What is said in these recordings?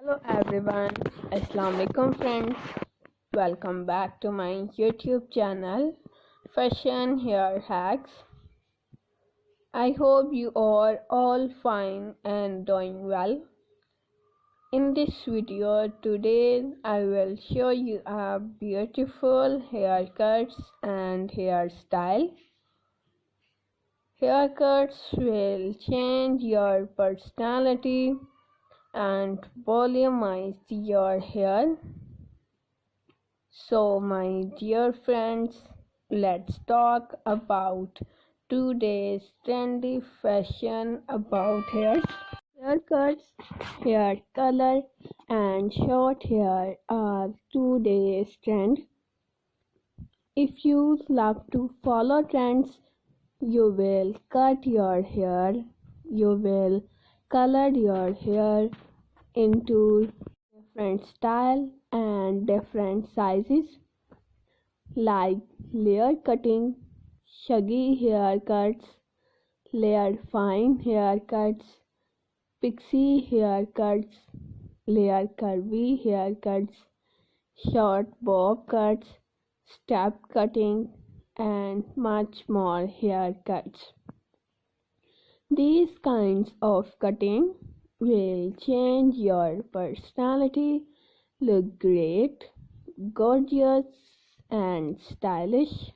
Hello everyone, Assalamualaikum friends. Welcome back to my YouTube channel, Fashion Hair Hacks. I hope you are all fine and doing well. In this video today, I will show you a beautiful haircuts and hairstyle. Haircuts will change your personality and volumize your hair. So my dear friends, let's talk about today's trendy fashion about haircuts, hair color and short hair are today's trend. If you love to follow trends, you will cut your hair, you will color your hair into different style and different sizes like layer cutting, shaggy haircuts, layered fine haircuts, pixie haircuts, layer curvy haircuts, short bob cuts, step cutting, and much more haircuts. These kinds of cutting will change your personality, look great, gorgeous, and stylish.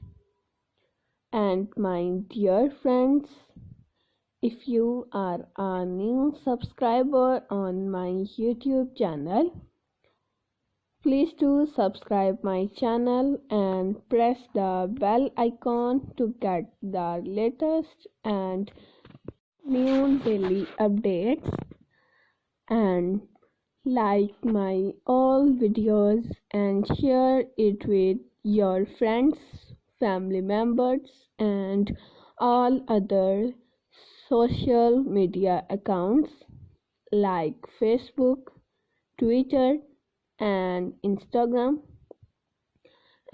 And my dear friends, if you are a new subscriber on my YouTube channel, please do subscribe my channel and press the bell icon to get the latest and new daily updates, and like my all videos and share it with your friends, family members, and all other social media accounts like Facebook, Twitter, and Instagram.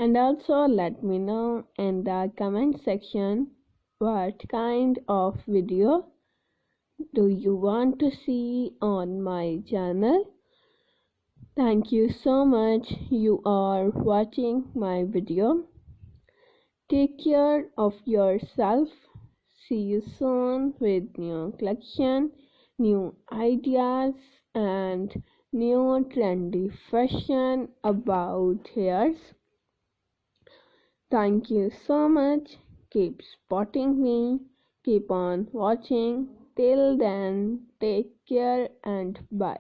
And also let me know in the comment section what kind of video do you want to see on my channel. Thank you so much you are watching my video. Take care of yourself. See you soon with new collection, new ideas, and new trendy fashion about hairs. Thank you so much. Keep supporting me. Keep on watching. Till then, take care and bye.